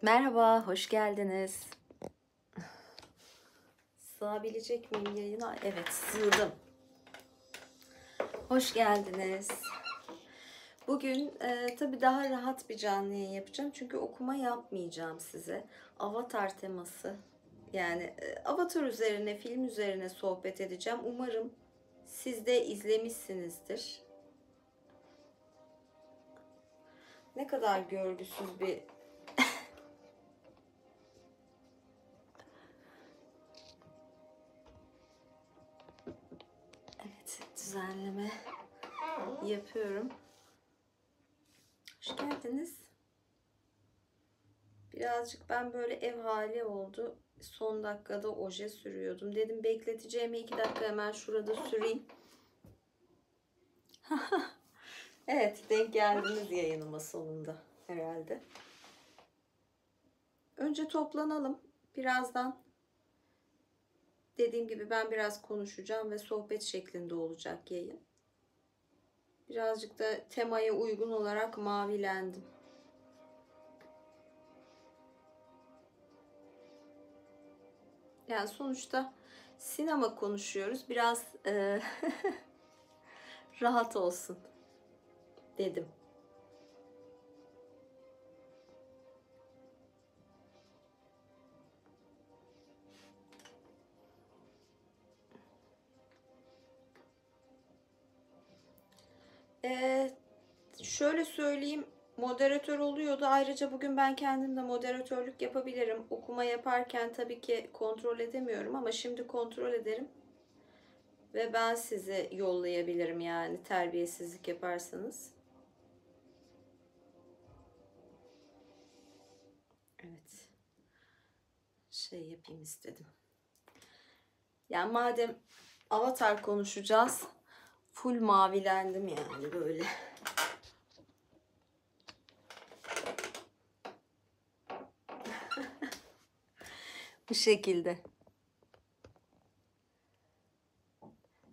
Merhaba, hoş geldiniz. Sığabilecek miyim yayına? Evet, sığdım. Hoş geldiniz. Bugün tabii daha rahat bir canlı yayın yapacağım. Çünkü okuma yapmayacağım size. Avatar teması. Yani Avatar üzerine, film üzerine sohbet edeceğim. Umarım siz de izlemişsinizdir. Ne kadar görgüsüz bir... Evet, düzenleme yapıyorum. Hoş geldiniz. Birazcık ben böyle ev hali oldu. Son dakikada oje sürüyordum. Dedim bekleteceğimi 2 dakika hemen şurada süreyim. Evet, denk geldiniz yayınıma sonunda herhalde. Önce toplanalım. Birazdan dediğim gibi ben biraz konuşacağım ve sohbet şeklinde olacak yayın. Birazcık da temaya uygun olarak mavilendim. Yani sonuçta sinema konuşuyoruz. Biraz rahat olsun dedim. Şöyle söyleyeyim, moderatör oluyordu. Ayrıca bugün ben kendim de moderatörlük yapabilirim. Okuma yaparken tabii ki kontrol edemiyorum ama şimdi kontrol ederim. Ve ben sizi yollayabilirim yani terbiyesizlik yaparsanız. Evet. Şey yapayım istedim. Yani madem Avatar konuşacağız, full mavilendim yani böyle. Bu şekilde.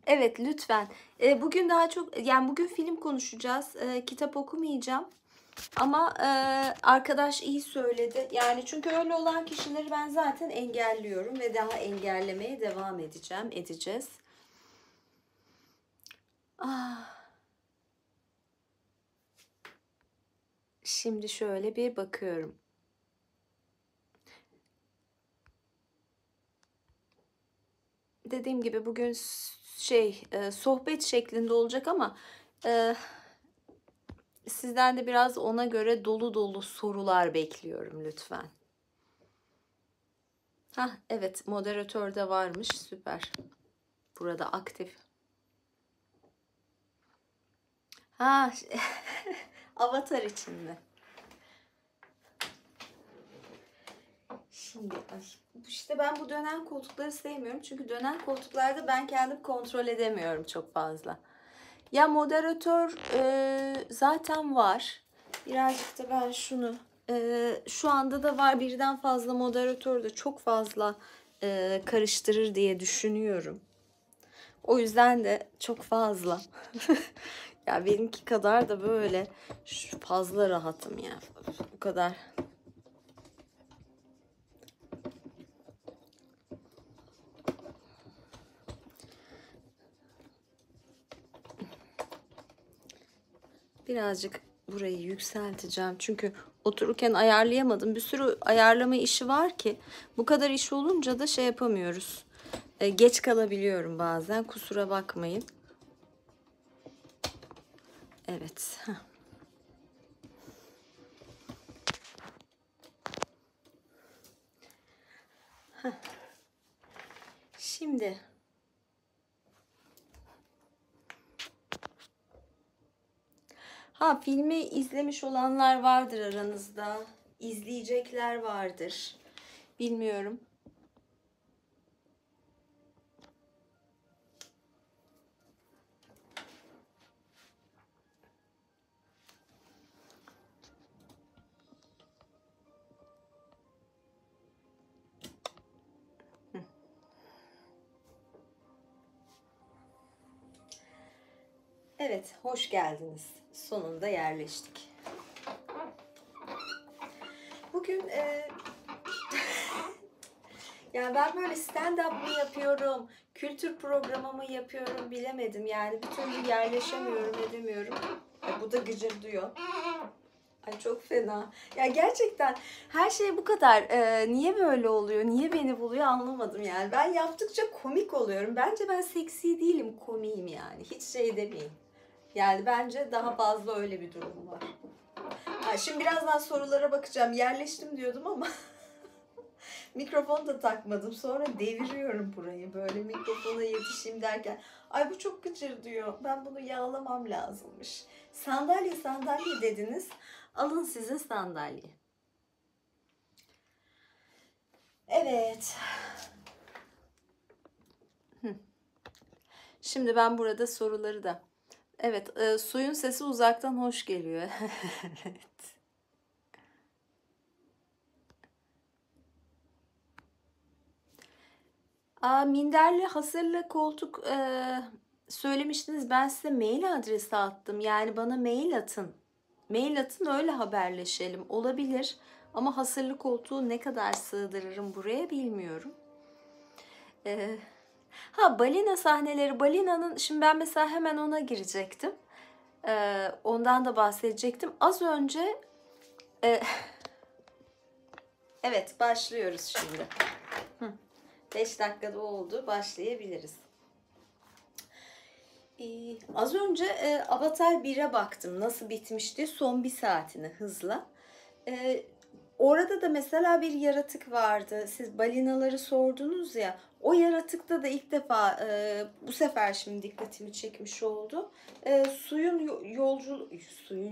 Evet, lütfen. Bugün daha çok yani bugün film konuşacağız. Kitap okumayacağım. Ama arkadaş iyi söyledi. Yani çünkü öyle olan kişileri ben zaten engelliyorum ve daha engellemeye devam edeceğiz. Ah, şimdi şöyle bir bakıyorum. Dediğim gibi bugün sohbet şeklinde olacak ama sizden de biraz ona göre dolu dolu sorular bekliyorum lütfen. Evet, moderatör de varmış, süper. Burada aktif. Avatar için mi? Şimdi işte ben bu dönen koltukları sevmiyorum. Çünkü dönen koltuklarda ben kendim kontrol edemiyorum çok fazla. Ya moderatör zaten var. Birazcık da ben şunu şu anda da var, birden fazla moderatör de çok fazla karıştırır diye düşünüyorum. O yüzden de çok fazla. Ya benimki kadar da böyle fazla rahatım ya. O kadar. Birazcık burayı yükselteceğim. Çünkü otururken ayarlayamadım. Bir sürü ayarlama işi var ki. Bu kadar iş olunca da şey yapamıyoruz. Geç kalabiliyorum bazen. Kusura bakmayın. Evet. Şimdi filmi izlemiş olanlar vardır aranızda. İzleyecekler vardır. Bilmiyorum. Evet, hoş geldiniz. Sonunda yerleştik. bugün yani ben böyle stand-up mı yapıyorum, kültür programı mı yapıyorum bilemedim. Yani bir türlü yerleşemiyorum, edemiyorum. Bu da gıcırdıyor. Ay çok fena. Ya gerçekten her şey bu kadar. Niye böyle oluyor? Niye beni buluyor anlamadım yani. Ben yaptıkça komik oluyorum. Bence ben seksi değilim, komiyim yani. Hiç şey demeyeyim. Yani bence daha fazla öyle bir durum var. Ha, şimdi birazdan sorulara bakacağım. Yerleştim diyordum ama mikrofon da takmadım. Sonra deviriyorum burayı. Böyle mikrofona yetişeyim derken. Ay bu çok gıcır diyor. Ben bunu yağlamam lazımmış. Sandalye sandalye dediniz. Alın size sandalye. Evet. Şimdi ben burada soruları da. Evet, suyun sesi uzaktan hoş geliyor. Evet. Minderli hasırlı koltuk söylemiştiniz. Ben size mail adresi attım. Yani bana mail atın. Mail atın öyle haberleşelim. Olabilir. Ama hasırlı koltuğu ne kadar sığdırırım buraya bilmiyorum. Balina sahneleri. Balina'nın şimdi ben mesela hemen ona girecektim. Ondan da bahsedecektim. Az önce evet başlıyoruz şimdi. 5 dakikada oldu. Başlayabiliriz. Az önce Avatar 1'e baktım. Nasıl bitmişti? Son bir saatini hızla. Orada da mesela bir yaratık vardı. Siz balinaları sordunuz ya. O yaratıkta da ilk defa bu sefer şimdi dikkatimi çekmiş oldu. Suyun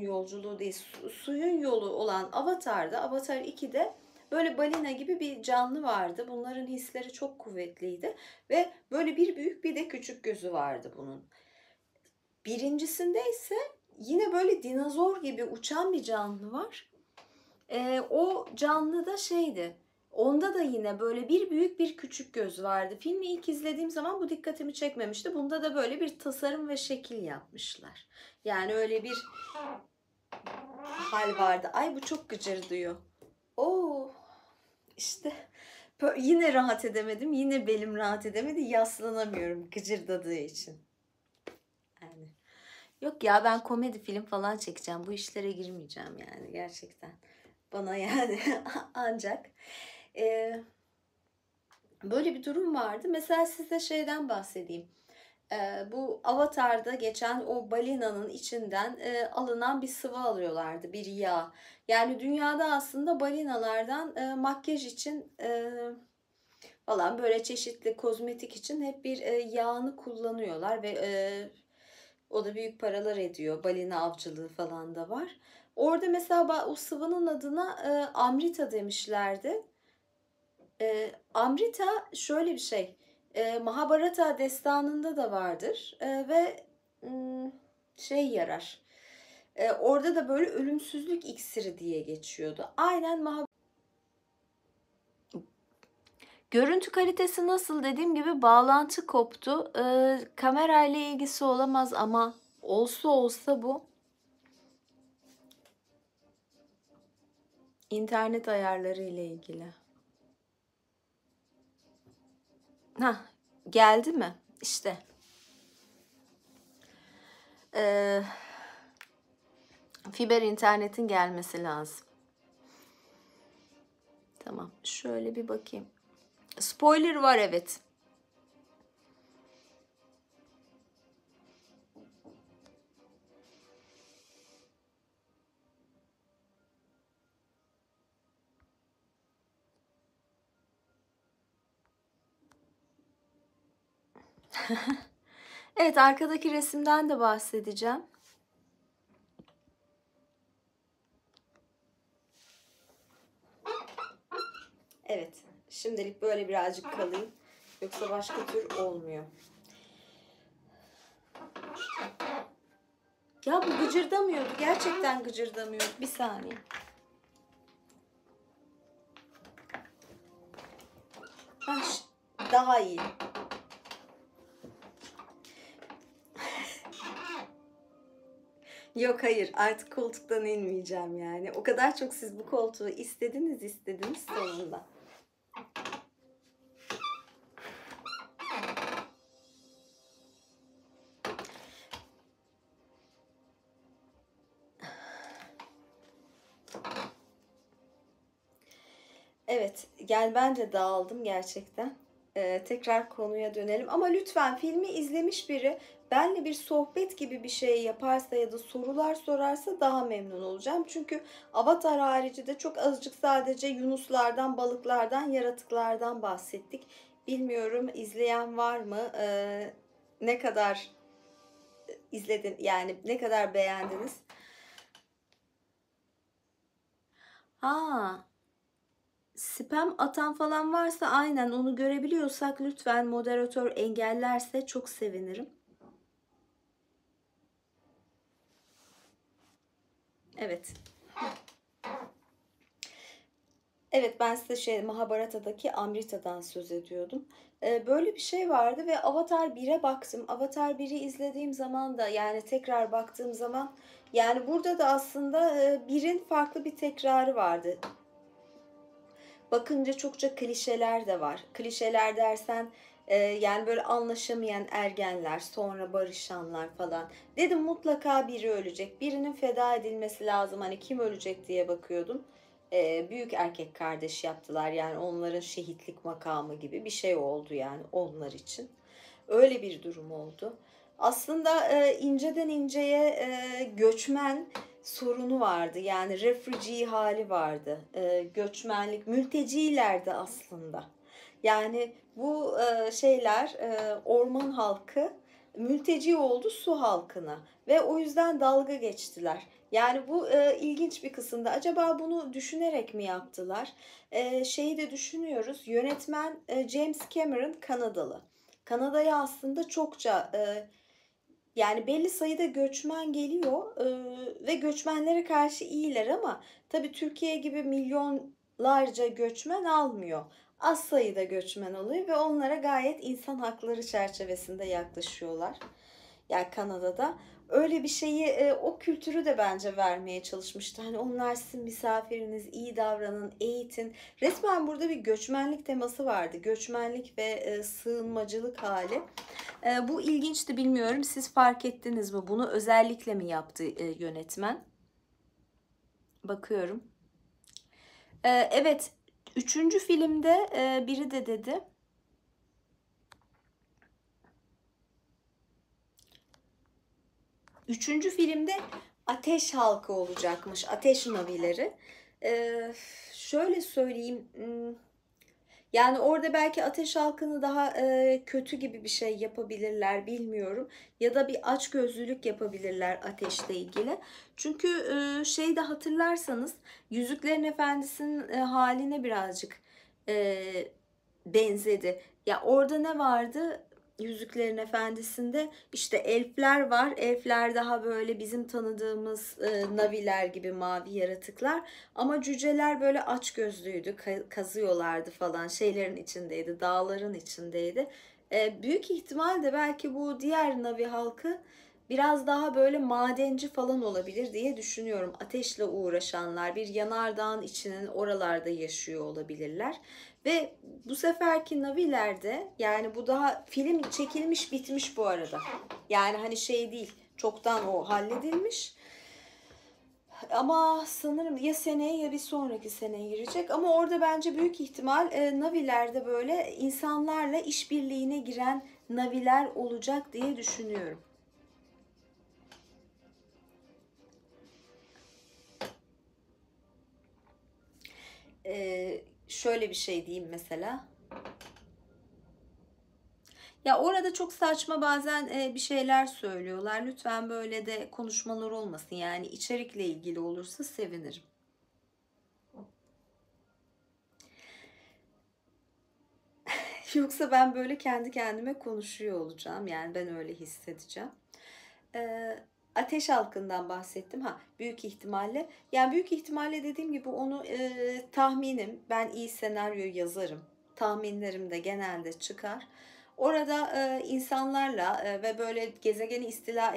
yolculuğu değil, suyun yolu olan Avatar'da, Avatar 2'de böyle balina gibi bir canlı vardı. Bunların hisleri çok kuvvetliydi ve böyle bir büyük bir de küçük gözü vardı bunun. Birincisinde ise yine böyle dinozor gibi uçan bir canlı var. O canlı da şeydi. Onda da yine böyle bir büyük bir küçük göz vardı. Filmi ilk izlediğim zaman bu dikkatimi çekmemişti. Bunda da böyle bir tasarım ve şekil yapmışlar. Yani öyle bir hal vardı. Ay bu çok gıcır diyor. Oo, işte yine rahat edemedim. Yine belim rahat edemedi. Yaslanamıyorum gıcırdadığı için. Yani. Yok ya ben komedi film falan çekeceğim. Bu işlere girmeyeceğim yani gerçekten. Bana yani ancak böyle bir durum vardı. Mesela size şeyden bahsedeyim. Bu Avatar'da geçen o balinanın içinden alınan bir sıvı alıyorlardı. Bir yağ. Yani dünyada aslında balinalardan makyaj için falan böyle çeşitli kozmetik için hep bir yağını kullanıyorlar ve o da büyük paralar ediyor. Balina avcılığı falan da var. Orada mesela o sıvının adına Amrita demişlerdi. Amrita şöyle bir şey. Mahabharata destanında da vardır. Ve şey yarar. Orada da böyle ölümsüzlük iksiri diye geçiyordu. Aynen Görüntü kalitesi nasıl dediğim gibi bağlantı koptu. Kamerayla ilgisi olamaz ama olsa bu internet ayarları ile ilgili. Geldi mi? İşte. Fiber internetin gelmesi lazım. Tamam. Şöyle bir bakayım. Spoiler var evet. Evet arkadaki resimden de bahsedeceğim. Evet. Şimdilik böyle birazcık kalayım. Yoksa başka tür olmuyor. Ya bu gıcırdamıyordu. Gerçekten gıcırdamıyordu. Bir saniye. Daha iyi. Yok, hayır, artık koltuktan inmeyeceğim yani. O kadar çok siz bu koltuğu istediniz sonunda. Evet, yani ben de dağıldım gerçekten. Tekrar konuya dönelim. Ama lütfen filmi izlemiş biri benle bir sohbet gibi bir şey yaparsa ya da sorular sorarsa daha memnun olacağım. Çünkü Avatar harici de çok azıcık sadece yunuslardan, balıklardan, yaratıklardan bahsettik. Bilmiyorum izleyen var mı? Ne kadar izledin yani ne kadar beğendiniz? Ha, spam atan falan varsa aynen onu görebiliyorsak lütfen moderatör engellerse çok sevinirim. Evet. Evet, ben size Mahabharata'daki Amrita'dan söz ediyordum. Böyle bir şey vardı ve Avatar 1'e baktım. Avatar 1'i izlediğim zaman da yani tekrar baktığım zaman yani burada da aslında 1'in farklı bir tekrarı vardı. Bakınca çokça klişeler de var. Klişeler dersen yani böyle anlaşamayan ergenler, sonra barışanlar falan. Dedim mutlaka biri ölecek. Birinin feda edilmesi lazım. Hani kim ölecek diye bakıyordum. Büyük erkek kardeş yaptılar. Yani onların şehitlik makamı gibi bir şey oldu yani onlar için. Öyle bir durum oldu. Aslında inceden inceye göçmen sorunu vardı. Yani refugee hali vardı. Göçmenlik, mültecilerdi aslında. Yani bu şeyler orman halkı mülteci oldu su halkına ve o yüzden dalga geçtiler. Yani bu ilginç bir kısımda. Acaba bunu düşünerek mi yaptılar? Şeyi de düşünüyoruz. Yönetmen James Cameron Kanadalı. Kanada'ya aslında çokça yani belli sayıda göçmen geliyor ve göçmenlere karşı iyiler ama tabii Türkiye gibi milyonlarca göçmen almıyor. Az sayıda göçmen alıyor ve onlara gayet insan hakları çerçevesinde yaklaşıyorlar. Yani Kanada'da öyle bir şeyi o kültürü de bence vermeye çalışmıştı. Hani onlar sizin misafiriniz, iyi davranın, eğitin. Resmen burada bir göçmenlik teması vardı. Göçmenlik ve sığınmacılık hali. Bu ilginçti, bilmiyorum. Siz fark ettiniz mi? Bunu özellikle mi yaptı yönetmen? Bakıyorum. Evet, üçüncü filmde biri de dedi. Üçüncü filmde ateş halkı olacakmış. Ateş navileri. Şöyle söyleyeyim. Yani orada belki ateş halkını daha kötü gibi bir şey yapabilirler, bilmiyorum. Ya da bir açgözlülük yapabilirler ateşle ilgili. Çünkü şey de hatırlarsanız Yüzüklerin Efendisi'nin haline birazcık e, benzedi. Ya orada ne vardı? Yüzüklerin Efendisi'nde işte elfler var. Elfler daha böyle bizim tanıdığımız naviler gibi mavi yaratıklar. Ama cüceler böyle açgözlüydü, kazıyorlardı falan, şeylerin içindeydi, dağların içindeydi. Büyük ihtimal belki bu diğer Navi halkı biraz daha böyle madenci falan olabilir diye düşünüyorum. Ateşle uğraşanlar, bir yanardağın içinin oralarda yaşıyor olabilirler. Ve bu seferki Navi'lerde yani bu daha film çekilmiş bitmiş bu arada. Yani hani şey değil, çoktan o halledilmiş. Ama sanırım ya seneye ya bir sonraki seneye girecek. Ama orada bence büyük ihtimal Navi'lerde böyle insanlarla işbirliğine giren Naviler olacak diye düşünüyorum. Şöyle bir şey diyeyim mesela. Ya orada çok saçma bazen bir şeyler söylüyorlar. Lütfen böyle de konuşmalar olmasın. Yani içerikle ilgili olursa sevinirim. Yoksa ben böyle kendi kendime konuşuyor olacağım. Yani ben öyle hissedeceğim. Ateş halkından bahsettim. Ha, büyük ihtimalle. Yani büyük ihtimalle dediğim gibi onu tahminim. Ben iyi senaryo yazarım. Tahminlerim de genelde çıkar. Orada insanlarla ve böyle gezegeni istila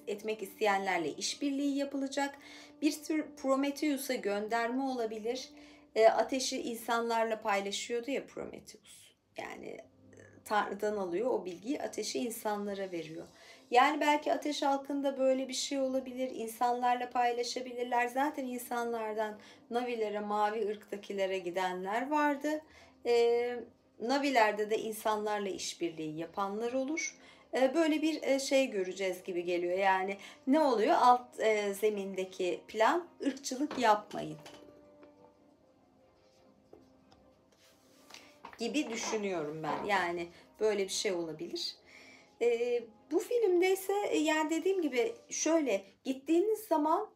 etmek isteyenlerle işbirliği yapılacak. Bir tür Prometheus'a gönderme olabilir. Ateşi insanlarla paylaşıyordu ya Prometheus. Yani Tanrı'dan alıyor o bilgiyi, ateşi insanlara veriyor. Yani belki ateş halkında böyle bir şey olabilir. İnsanlarla paylaşabilirler. Zaten insanlardan Navilere, mavi ırktakilere gidenler vardı. Navilerde de insanlarla işbirliği yapanlar olur. Böyle bir şey göreceğiz gibi geliyor. Yani ne oluyor? Alt zemindeki plan, ırkçılık yapmayın gibi düşünüyorum ben. Yani böyle bir şey olabilir. Bu filmde ise yani dediğim gibi şöyle gittiğiniz zaman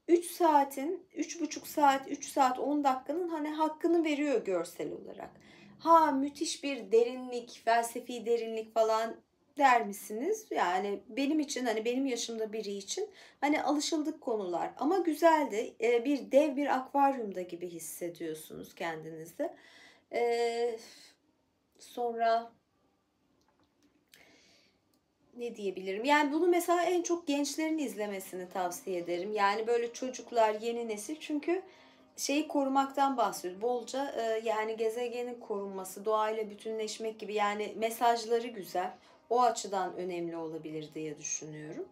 3 saatin, 3,5 saat, 3 saat 10 dakikanın hani hakkını veriyor görsel olarak. Ha müthiş bir derinlik, felsefi derinlik falan der misiniz? Yani benim için hani benim yaşımda biri için hani alışıldık konular ama güzeldi. Bir dev bir akvaryumda gibi hissediyorsunuz kendinizi. Sonra ne diyebilirim? Yani bunu mesela en çok gençlerin izlemesini tavsiye ederim. Yani böyle çocuklar, yeni nesil çünkü şeyi korumaktan bahsediyor. Bolca yani gezegenin korunması, doğayla bütünleşmek gibi yani mesajları güzel. O açıdan önemli olabilir diye düşünüyorum.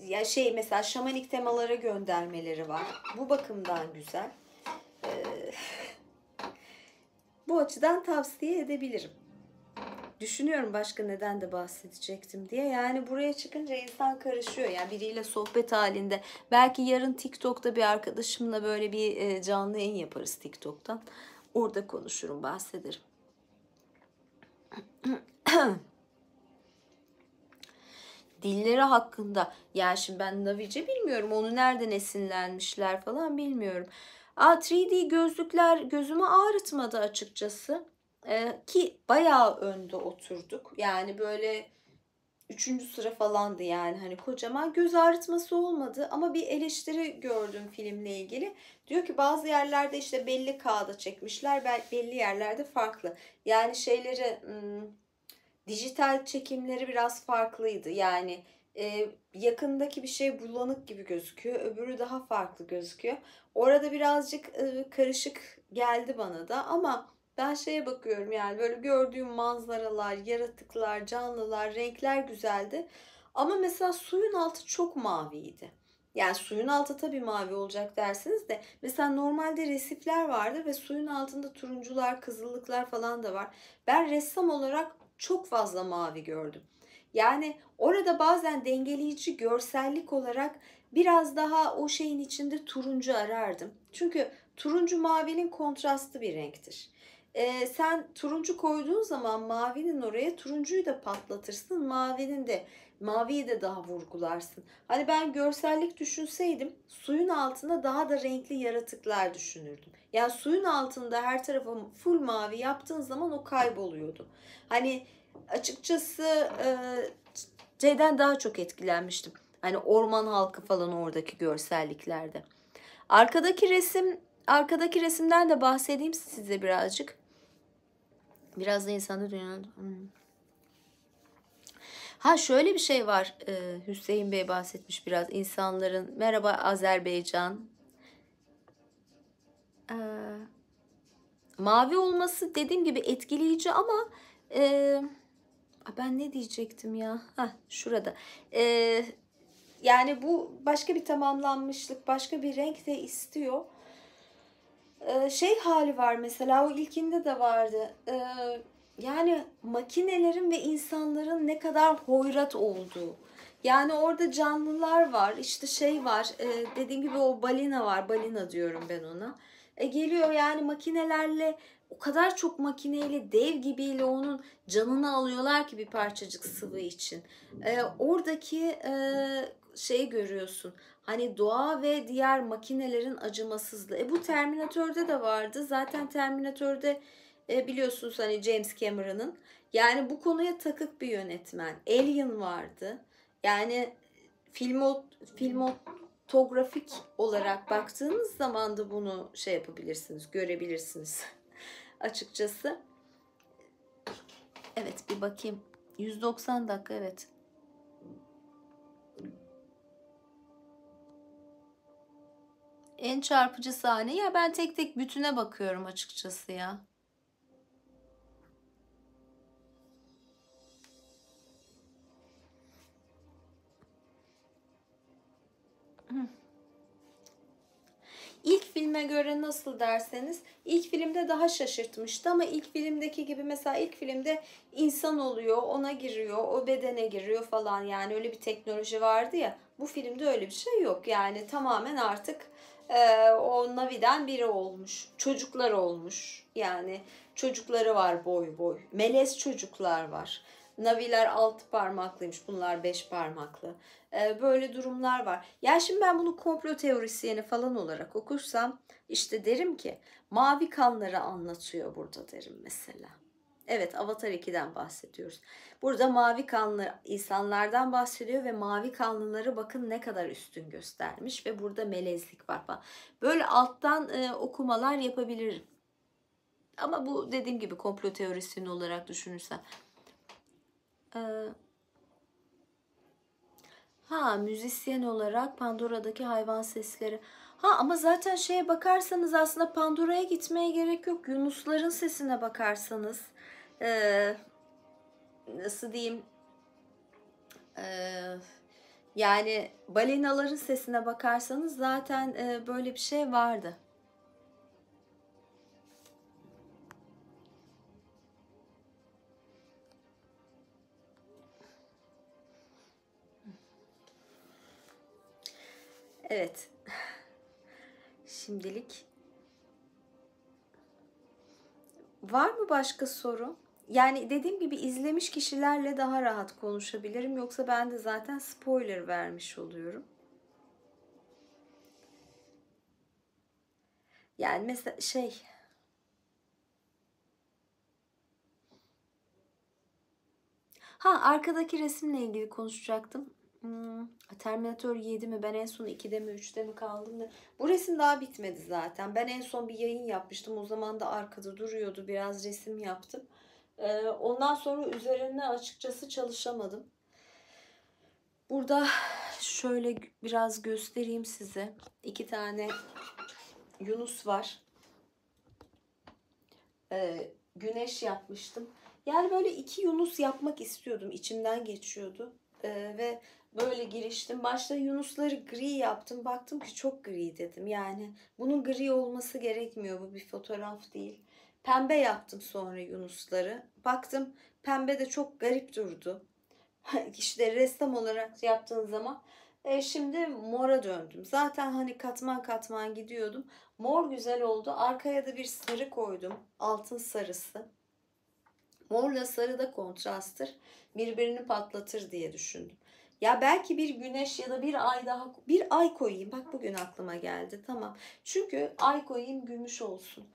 Ya şey mesela şamanik temalara göndermeleri var. Bu bakımdan güzel. E, Bu açıdan tavsiye edebilirim. Düşünüyorum başka neden de bahsedecektim diye. Yani buraya çıkınca insan karışıyor. Yani biriyle sohbet halinde. Belki yarın TikTok'ta bir arkadaşımla böyle bir canlı yayın yaparız TikTok'tan. Orada konuşurum, bahsederim. Dilleri hakkında. Yani şimdi ben Navice bilmiyorum. Onu nereden esinlenmişler falan bilmiyorum. 3D gözlükler gözümü ağrıtmadı açıkçası. Ki bayağı önde oturduk. Yani böyle 3. sıra falandı yani hani kocaman göz ağrıtması olmadı ama bir eleştiri gördüm filmle ilgili. Diyor ki bazı yerlerde işte belli kağıda çekmişler, belli yerlerde farklı. Yani şeyleri dijital çekimleri biraz farklıydı. Yani yakındaki bir şey bulanık gibi gözüküyor, öbürü daha farklı gözüküyor. Orada birazcık karışık geldi bana da ama ben şeye bakıyorum yani böyle gördüğüm manzaralar, yaratıklar, canlılar, renkler güzeldi. Ama mesela suyun altı çok maviydi. Yani suyun altı tabii mavi olacak dersiniz de mesela normalde resifler vardır ve suyun altında turuncular, kızıllıklar falan da var. Ben ressam olarak çok fazla mavi gördüm. Yani orada bazen dengeleyici görsellik olarak biraz daha o şeyin içinde turuncu arardım. Çünkü turuncu mavinin kontrastı bir renktir. Sen turuncu koyduğun zaman mavinin oraya turuncuyu da patlatırsın, maviyi de daha vurgularsın. Hani ben görsellik düşünseydim suyun altında daha da renkli yaratıklar düşünürdüm. Yani suyun altında her tarafı full mavi yaptığın zaman o kayboluyordu. Hani açıkçası şeyden daha çok etkilenmiştim. Hani orman halkı falan oradaki görselliklerde. Arkadaki resimden de bahsedeyim size birazcık. Biraz da insanı dünyanın... Ha şöyle bir şey var. Hüseyin Bey bahsetmiş biraz insanların. Merhaba Azerbaycan. Mavi olması dediğim gibi etkileyici ama ben ne diyecektim ya? Şurada. Yani bu başka bir tamamlanmışlık, başka bir renk de istiyor. Şey hali var mesela o ilkinde de vardı. Yani makinelerin ve insanların ne kadar hoyrat olduğu. Yani orada canlılar var, işte şey var, dediğim gibi o balina var, balina diyorum ben ona. Geliyor yani makinelerle o kadar çok makineyle dev gibiyle onun canını alıyorlar ki bir parçacık sıvı için. Oradaki şeyi görüyorsun. Hani doğa ve diğer makinelerin acımasızlığı. Bu Terminator'da da vardı. Zaten Terminator'da biliyorsunuz hani James Cameron'ın. Yani bu konuya takık bir yönetmen. Alien vardı. Yani filmotografik olarak baktığınız zaman da bunu şey yapabilirsiniz, görebilirsiniz. açıkçası. Evet, bir bakayım. 190 dakika, evet. En çarpıcı sahne. Ya ben tek tek bütüne bakıyorum açıkçası ya. İlk filme göre nasıl derseniz, ilk filmde daha şaşırtmıştı ama ilk filmdeki gibi, mesela ilk filmde insan oluyor, ona giriyor, o bedene giriyor falan, yani öyle bir teknoloji vardı ya. Bu filmde öyle bir şey yok. Yani tamamen artık o Navi'den biri olmuş. Çocuklar olmuş. Yani çocukları var boy boy. Melez çocuklar var. Naviler 6 parmaklıymış, bunlar 5 parmaklı. Böyle durumlar var. Yani şimdi ben bunu komplo teorisyeni falan olarak okursam işte derim ki mavi kanları anlatıyor burada derim mesela. Evet, Avatar 2'den bahsediyoruz. Burada mavi kanlı insanlardan bahsediyor ve mavi kanlıları bakın ne kadar üstün göstermiş ve burada melezlik var falan. Böyle alttan okumalar yapabilirim. Ama bu dediğim gibi komplo teorisyeni olarak düşünürsen. Müzisyen olarak Pandora'daki hayvan sesleri. Ama zaten şeye bakarsanız aslında Pandora'ya gitmeye gerek yok. Yunusların sesine bakarsanız, e, nasıl diyeyim, e, yani balinaların sesine bakarsanız zaten böyle bir şey vardı. Evet. Şimdilik var mı başka soru? Yani dediğim gibi izlemiş kişilerle daha rahat konuşabilirim. Yoksa ben de zaten spoiler vermiş oluyorum. Yani mesela arkadaki resimle ilgili konuşacaktım. Terminator 7 mi? Ben en son 2'de mi 3'te mi kaldım da. Bu resim daha bitmedi zaten. Ben en son bir yayın yapmıştım. O zaman da arkada duruyordu. Biraz resim yaptım. Ondan sonra üzerine açıkçası çalışamadım. Burada şöyle biraz göstereyim size. 2 tane Yunus var. Güneş yapmıştım. Yani böyle 2 Yunus yapmak istiyordum. İçimden geçiyordu. Ve böyle giriştim. Başta Yunusları gri yaptım. Baktım ki çok gri dedim. Yani bunun gri olması gerekmiyor. Bu bir fotoğraf değil. Pembe yaptım sonra Yunusları. Baktım pembe de çok garip durdu. İşte ressam olarak yaptığın zaman. Şimdi mora döndüm. Zaten hani katman katman gidiyordum. Mor güzel oldu. Arkaya da bir sarı koydum. Altın sarısı. Morla sarı da kontrasttır. Birbirini patlatır diye düşündüm. Ya belki bir güneş ya da bir ay daha, bir ay koyayım. Bak bugün aklıma geldi. Tamam. Çünkü ay koyayım, gümüş olsun.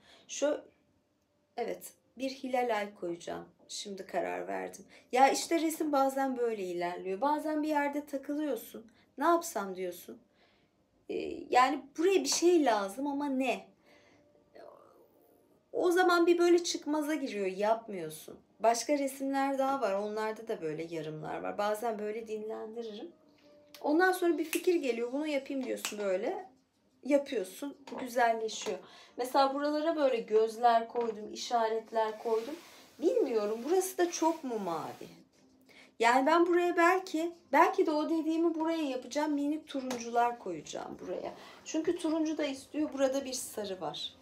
Evet, bir hilal ay koyacağım. Şimdi karar verdim. Ya işte resim bazen böyle ilerliyor. Bazen bir yerde takılıyorsun. Ne yapsam diyorsun. Yani buraya bir şey lazım ama ne? O zaman bir böyle çıkmaza giriyor, yapmıyorsun. Başka resimler daha var. Onlarda da böyle yarımlar var. Bazen böyle dinlendiririm. Ondan sonra bir fikir geliyor. Bunu yapayım diyorsun böyle. Yapıyorsun. Güzelleşiyor. Mesela buralara böyle gözler koydum, işaretler koydum. Bilmiyorum, burası da çok mu mavi? Yani ben buraya belki de o dediğimi buraya yapacağım. Minik turuncular koyacağım buraya. Çünkü turuncu da istiyor. Burada bir sarı var.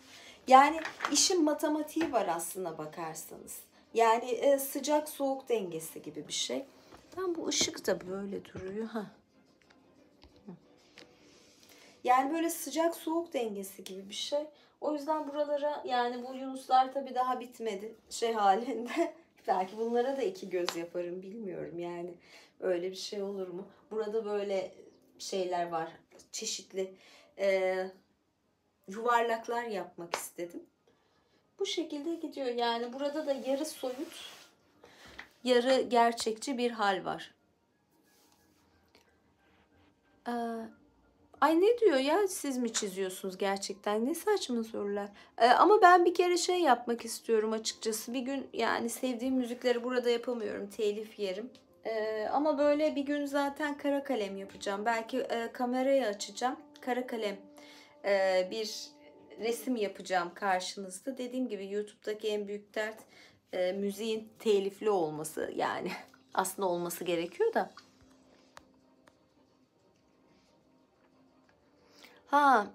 Yani işin matematiği var aslına bakarsanız. Yani sıcak soğuk dengesi gibi bir şey. Tam bu ışık da böyle duruyor. Yani böyle sıcak soğuk dengesi gibi bir şey. O yüzden buralara, yani bu yunuslar tabii daha bitmedi halinde. Belki bunlara da 2 göz yaparım, bilmiyorum yani. Öyle bir şey olur mu? Burada böyle şeyler var. Çeşitli yuvarlaklar yapmak istedim. Bu şekilde gidiyor. Yani burada da yarı soyut, yarı gerçekçi bir hal var. Ay ne diyor ya, siz mi çiziyorsunuz gerçekten? Ne saçma sorular. Ama ben bir kere şey yapmak istiyorum açıkçası. Bir gün yani sevdiğim müzikleri burada yapamıyorum. Telif yerim. Ama böyle bir gün zaten kara kalem yapacağım. Belki kamerayı açacağım. Kara kalem bir resim yapacağım karşınızda. Dediğim gibi YouTube'daki en büyük dert müziğin telifli olması. Yani aslında olması gerekiyor da. Ha,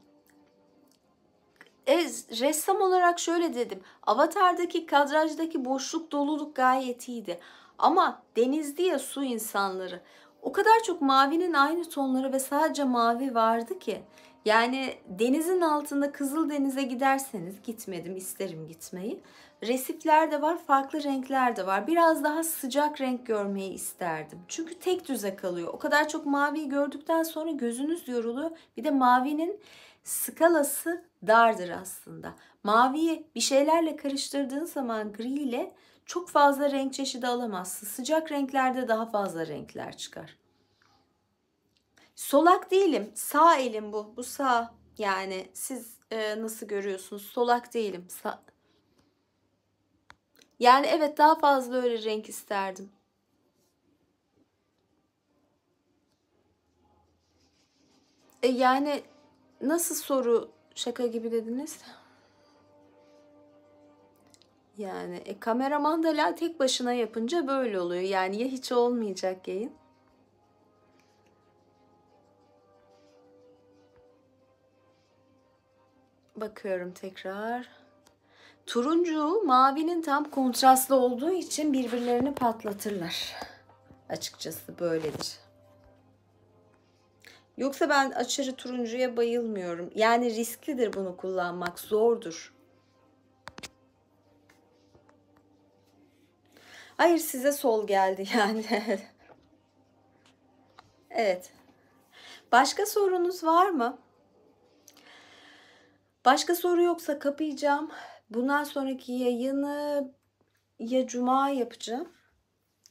ressam olarak şöyle dedim. Avatar'daki kadrajdaki boşluk, doluluk gayet iyiydi. Ama denizdi ya, su insanları. O kadar çok mavinin aynı tonları ve sadece mavi vardı ki. Yani denizin altında Kızıldeniz'e giderseniz, gitmedim, isterim gitmeyi. Resifler de var, farklı renkler de var. Biraz daha sıcak renk görmeyi isterdim. Çünkü tek düze kalıyor. O kadar çok maviyi gördükten sonra gözünüz yoruluyor. Bir de mavinin skalası dardır aslında. Maviyi bir şeylerle karıştırdığın zaman gri ile çok fazla renk çeşidi alamazsın. Sıcak renklerde daha fazla renkler çıkar. Solak değilim. Sağ elim bu. Bu sağ. Yani siz nasıl görüyorsunuz? Solak değilim. Yani evet, daha fazla öyle renk isterdim. Yani nasıl soru, şaka gibi dediniz? Yani kameraman da tek başına yapınca böyle oluyor. Yani ya hiç olmayacak yayın. Bakıyorum tekrar. Turuncu mavinin tam kontrastlı olduğu için birbirlerini patlatırlar. Açıkçası böyledir. Yoksa ben aşırı turuncuya bayılmıyorum. Yani risklidir bunu kullanmak, zordur. Hayır, size sol geldi yani. Evet. Başka sorunuz var mı? Başka soru yoksa kapayacağım. Bundan sonraki yayını ya cuma yapacağım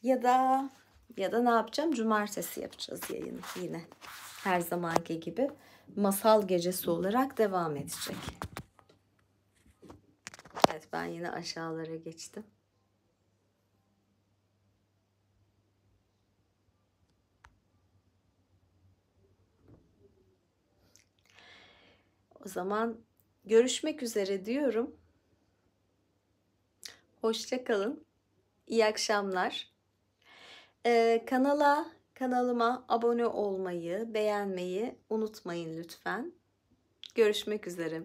ya da ne yapacağım? Cumartesi yapacağız yayını yine. Her zamanki gibi masal gecesi olarak devam edecek. Evet, ben yine aşağılara geçtim. O zaman görüşmek üzere diyorum. Hoşça kalın. İyi akşamlar. Kanalıma abone olmayı, beğenmeyi unutmayın lütfen. Görüşmek üzere.